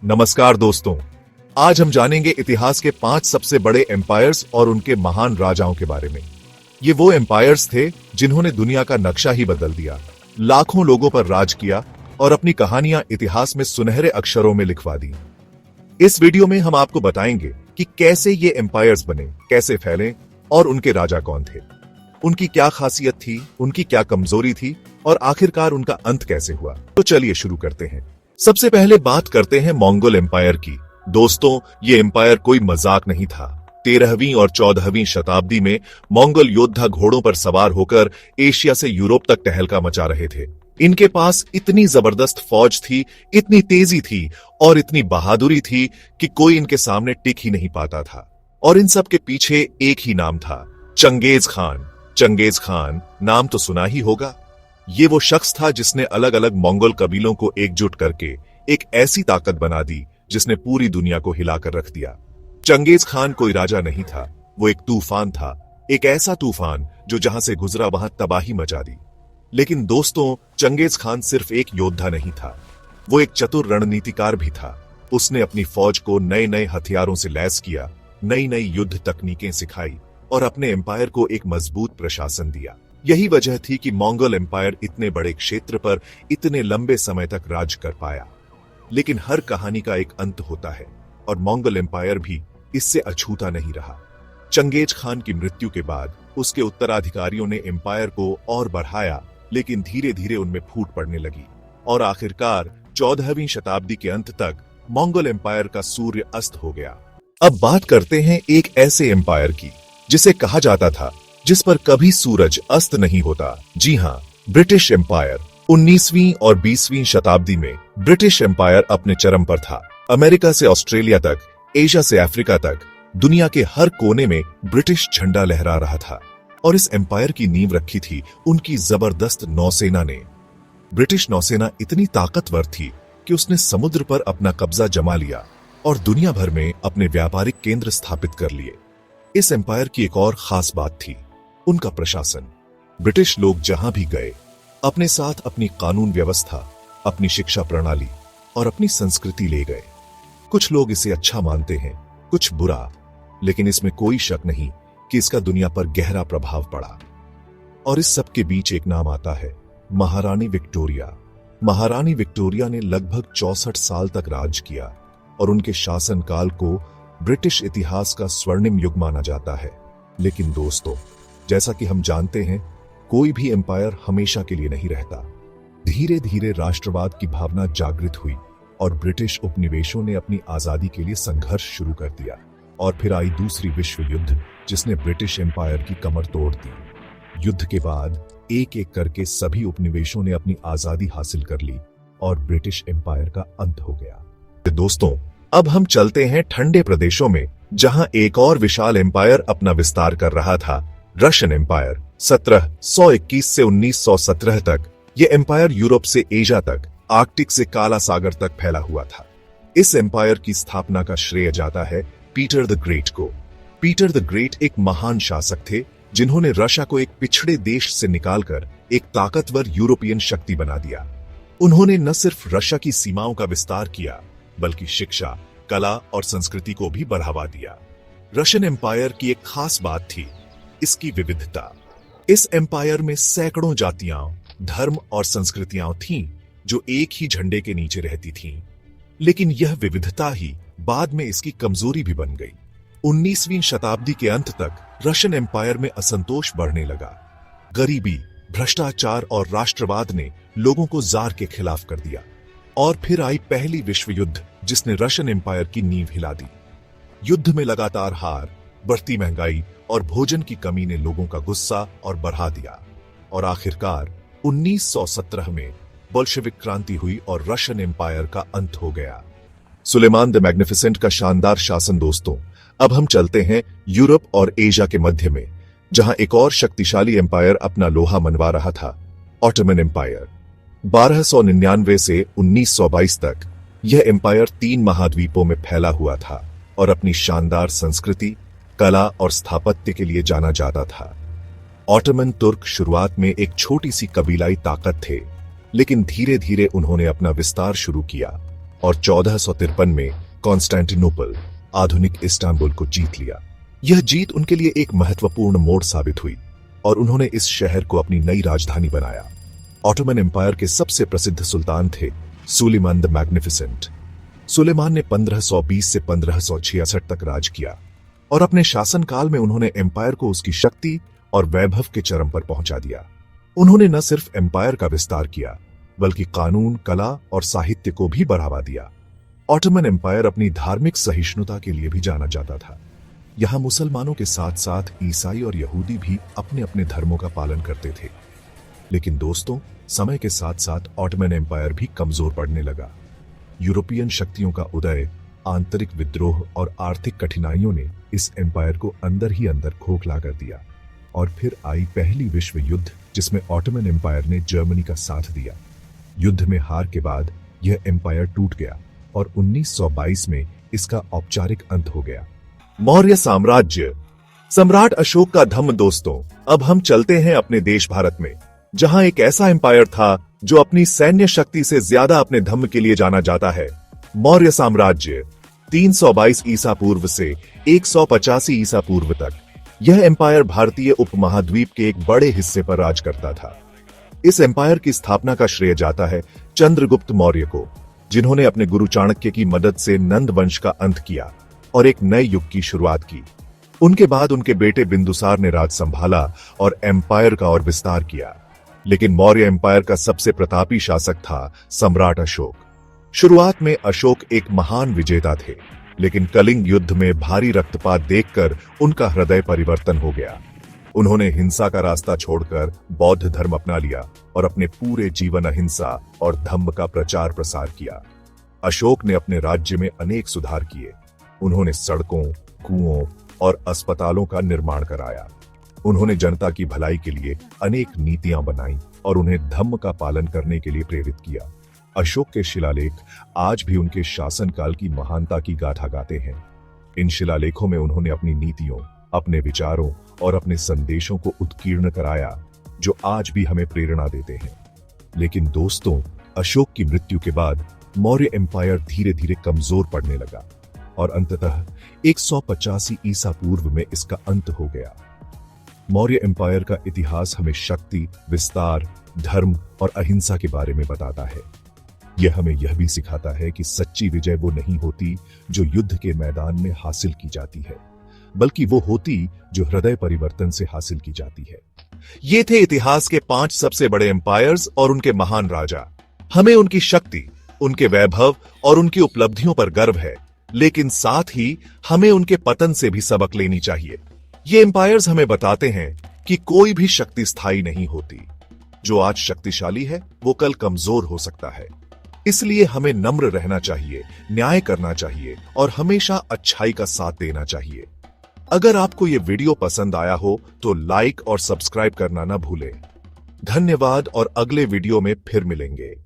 नमस्कार दोस्तों, आज हम जानेंगे इतिहास के 5 सबसे बड़े एम्पायर्स और उनके महान राजाओं के बारे में। ये वो एम्पायर्स थे जिन्होंने दुनिया का नक्शा ही बदल दिया, लाखों लोगों पर राज किया और अपनी कहानियां इतिहास में सुनहरे अक्षरों में लिखवा दी। इस वीडियो में हम आपको बताएंगे कि कैसे ये एम्पायर्स बने, कैसे फैले और उनके राजा कौन थे, उनकी क्या खासियत थी, उनकी क्या कमजोरी थी और आखिरकार उनका अंत कैसे हुआ। तो चलिए शुरू करते हैं। सबसे पहले बात करते हैं मंगोल एम्पायर की। दोस्तों, ये एम्पायर कोई मजाक नहीं था। 13वीं और 14वीं शताब्दी में मंगोल योद्धा घोड़ों पर सवार होकर एशिया से यूरोप तक तहलका मचा रहे थे। इनके पास इतनी जबरदस्त फौज थी, इतनी तेजी थी और इतनी बहादुरी थी कि कोई इनके सामने टिक ही नहीं पाता था। और इन सब के पीछे एक ही नाम था, चंगेज खान। चंगेज खान नाम तो सुना ही होगा। ये वो शख्स था जिसने अलग अलग मंगोल कबीलों को एकजुट करके एक ऐसी ताकत बना दी जिसने पूरी दुनिया को हिलाकर रख दिया। चंगेज खान कोई राजा नहीं था, वो एक तूफान था, एक ऐसा तूफान जो जहां से गुजरा वहां तबाही मचा दी। लेकिन दोस्तों, चंगेज खान सिर्फ एक योद्धा नहीं था, वो एक चतुर रणनीतिकार भी था। उसने अपनी फौज को नए नए हथियारों से लैस किया, नई नई युद्ध तकनीकें सिखाई और अपने एम्पायर को एक मजबूत प्रशासन दिया। यही वजह थी कि मंगोल एम्पायर इतने बड़े क्षेत्र पर इतने लंबे समय तक राज कर पाया। लेकिन हर कहानी का एक अंत होता है और मंगोल एम्पायर भी इससे अछूता नहीं रहा। चंगेज खान की मृत्यु के बाद उसके उत्तराधिकारियों ने एम्पायर को और बढ़ाया, लेकिन धीरे धीरे उनमें फूट पड़ने लगी और आखिरकार 14वीं शताब्दी के अंत तक मंगोल एम्पायर का सूर्य अस्त हो गया। अब बात करते हैं एक ऐसे एम्पायर की जिसे कहा जाता था जिस पर कभी सूरज अस्त नहीं होता। जी हाँ, ब्रिटिश एम्पायर। 19वीं और 20वीं शताब्दी में ब्रिटिश एम्पायर अपने चरम पर था। अमेरिका से ऑस्ट्रेलिया तक, एशिया से अफ्रीका तक, दुनिया के हर कोने में ब्रिटिश झंडा लहरा रहा था। और इस एम्पायर की नींव रखी थी उनकी जबरदस्त नौसेना ने। ब्रिटिश नौसेना इतनी ताकतवर थी कि उसने समुद्र पर अपना कब्जा जमा लिया और दुनिया भर में अपने व्यापारिक केंद्र स्थापित कर लिए। इस एम्पायर की एक और खास बात थी, उनका प्रशासन। ब्रिटिश लोग जहां भी गए अपने साथ अपनी कानून व्यवस्था, अपनी शिक्षा प्रणाली और अपनी संस्कृति ले गए। कुछ लोग इसे अच्छा मानते हैं, कुछ बुरा, लेकिन इसमें कोई शक नहीं कि इसका दुनिया पर गहरा प्रभाव पड़ा। और इस सब के बीच एक नाम आता है, महारानी विक्टोरिया। महारानी विक्टोरिया ने लगभग 64 साल तक राज किया और उनके शासनकाल को ब्रिटिश इतिहास का स्वर्णिम युग माना जाता है। लेकिन दोस्तों, जैसा कि हम जानते हैं, कोई भी एम्पायर हमेशा के लिए नहीं रहता। धीरे धीरे राष्ट्रवाद की भावना जागृत हुई और ब्रिटिश उपनिवेशों ने अपनी आजादी के लिए संघर्ष शुरू कर दिया। और फिर आई दूसरी विश्व युद्ध, जिसने ब्रिटिश एम्पायर की कमर तोड़ दी। युद्ध के बाद एक एक करके सभी उपनिवेशों ने अपनी आजादी हासिल कर ली और ब्रिटिश एम्पायर का अंत हो गया। तो दोस्तों, अब हम चलते हैं ठंडे प्रदेशों में, जहां एक और विशाल एम्पायर अपना विस्तार कर रहा था, रशियन एम्पायर। 1721 से 1917 तक यह एम्पायर यूरोप से एशिया तक, आर्कटिक से काला सागर तक फैला हुआ था। इस एम्पायर की स्थापना का श्रेय जाता है पीटर द ग्रेट को। पीटर द ग्रेट एक महान शासक थे जिन्होंने रशिया को एक पिछड़े देश से निकालकर एक ताकतवर यूरोपियन शक्ति बना दिया। उन्होंने न सिर्फ रशिया की सीमाओं का विस्तार किया, बल्कि शिक्षा, कला और संस्कृति को भी बढ़ावा दिया। रशियन एम्पायर की एक खास बात थी इसकी विविधता। इस एम्पायर में सैकड़ों जातियां, धर्म और संस्कृतियां थीं जो एक ही झंडे के नीचे रहती थीं। लेकिन यह विविधता ही बाद में इसकी कमजोरी भी बन गई। 19वीं शताब्दी के अंत तक रशियन एम्पायर में असंतोष बढ़ने लगा। गरीबी, भ्रष्टाचार और राष्ट्रवाद ने लोगों को जार के खिलाफ कर दिया। और फिर आई पहली विश्व युद्ध, जिसने रशियन एम्पायर की नींव हिला दी। युद्ध में लगातार हार, बढ़ती महंगाई और भोजन की कमी ने लोगों का गुस्सा और बढ़ा दिया। और आखिरकार 1917 में बोल्शेविक क्रांति हुई और रशियन एम्पायर का अंत हो गया। सुलेमान द मैग्निफिसेंट का शानदार शासन। दोस्तों, अब हम चलते हैं यूरोप और एशिया के मध्य में, जहां एक और शक्तिशाली एम्पायर अपना लोहा मनवा रहा था, ऑटोमन एम्पायर। 1299 से 1922 तक यह एम्पायर 3 महाद्वीपों में फैला हुआ था और अपनी शानदार संस्कृति, कला और स्थापत्य के लिए जाना जाता था। ऑटोमन तुर्क शुरुआत में एक छोटी सी कबीलाई ताकत थे, लेकिन धीरे धीरे उन्होंने अपना विस्तार शुरू किया और 1453 में कॉन्स्टेंटिनोपल, आधुनिक इस्तांबुल को जीत लिया। यह जीत उनके लिए एक महत्वपूर्ण मोड़ साबित हुई और उन्होंने इस शहर को अपनी नई राजधानी बनाया। ऑटोमन एम्पायर के सबसे प्रसिद्ध सुल्तान थे सुलेमान द मैग्निफिसेंट। सुलेमान ने 1520 से 1566 तक राज किया और अपने शासनकाल में उन्होंने एम्पायर को उसकी शक्ति और वैभव के चरम पर पहुंचा दिया। उन्होंने न सिर्फ एम्पायर का विस्तार किया बल्कि कानून, कला और साहित्य को भी बढ़ावा दिया। ऑटोमन एम्पायर अपनी धार्मिक सहिष्णुता के लिए भी जाना जाता था। यहां मुसलमानों के साथ साथ ईसाई और यहूदी भी अपने अपने धर्मों का पालन करते थे। लेकिन दोस्तों, समय के साथ साथ ऑटोमन एम्पायर भी कमजोर पड़ने लगा। यूरोपियन शक्तियों का उदय, आंतरिक विद्रोह और आर्थिक कठिनाइयों ने इस एम्पायर को अंदर ही अंदर खोखला कर दिया। और फिर आई पहली विश्व युद्ध, जिसमें ऑटोमन एम्पायर ने जर्मनी का साथ दिया। युद्ध में हार के बाद यह एम्पायर टूट गया और 1922 में इसका औपचारिक अंत हो गया। मौर्य साम्राज्य, सम्राट अशोक का धम्म। दोस्तों, अब हम चलते हैं अपने देश भारत में, जहां एक ऐसा एम्पायर था जो अपनी सैन्य शक्ति से ज्यादा अपने धम्म के लिए जाना जाता है। मौर्य साम्राज्य 322 ईसा पूर्व से 185 ईसा पूर्व तक यह एम्पायर भारतीय उपमहाद्वीप के एक बड़े हिस्से पर राज करता था। इस एम्पायर की स्थापना का श्रेय जाता है चंद्रगुप्त मौर्य को, जिन्होंने अपने गुरु चाणक्य की मदद से नंद वंश का अंत किया और एक नए युग की शुरुआत की। उनके बाद उनके बेटे बिंदुसार ने राज संभाला और एम्पायर का और विस्तार किया। लेकिन मौर्य एम्पायर का सबसे प्रतापी शासक था सम्राट अशोक। शुरुआत में अशोक एक महान विजेता थे, लेकिन कलिंग युद्ध में भारी रक्तपात देखकर उनका हृदय परिवर्तन हो गया। उन्होंने हिंसा का रास्ता छोड़कर बौद्ध धर्म अपना लिया और अपने पूरे जीवन अहिंसा और धम्म का प्रचार प्रसार किया। अशोक ने अपने राज्य में अनेक सुधार किए। उन्होंने सड़कों, कुओं और अस्पतालों का निर्माण कराया। उन्होंने जनता की भलाई के लिए अनेक नीतियां बनाई और उन्हें धम्म का पालन करने के लिए प्रेरित किया। अशोक के शिलालेख आज भी उनके शासनकाल की महानता की गाथा गाते हैं। इन शिलालेखों में उन्होंने अपनी नीतियों, अपने विचारों और अपने संदेशों को उत्कीर्ण कराया, जो आज भी हमें प्रेरणा देते हैं। लेकिन दोस्तों, अशोक की मृत्यु के बाद मौर्य एम्पायर धीरे धीरे कमजोर पड़ने लगा और अंततः 185 ईसा पूर्व में इसका अंत हो गया। मौर्य एम्पायर का इतिहास हमें शक्ति, विस्तार, धर्म और अहिंसा के बारे में बताता है। यह हमें यह भी सिखाता है कि सच्ची विजय वो नहीं होती जो युद्ध के मैदान में हासिल की जाती है, बल्कि वो होती जो हृदय परिवर्तन से हासिल की जाती है। ये थे इतिहास के 5 सबसे बड़े एम्पायर्स और उनके महान राजा। हमें उनकी शक्ति, उनके वैभव और उनकी उपलब्धियों पर गर्व है, लेकिन साथ ही हमें उनके पतन से भी सबक लेनी चाहिए। ये एम्पायर्स हमें बताते हैं कि कोई भी शक्ति स्थायी नहीं होती। जो आज शक्तिशाली है वो कल कमजोर हो सकता है। इसलिए हमें नम्र रहना चाहिए, न्याय करना चाहिए और हमेशा अच्छाई का साथ देना चाहिए। अगर आपको ये वीडियो पसंद आया हो तो लाइक और सब्सक्राइब करना ना भूलें। धन्यवाद और अगले वीडियो में फिर मिलेंगे।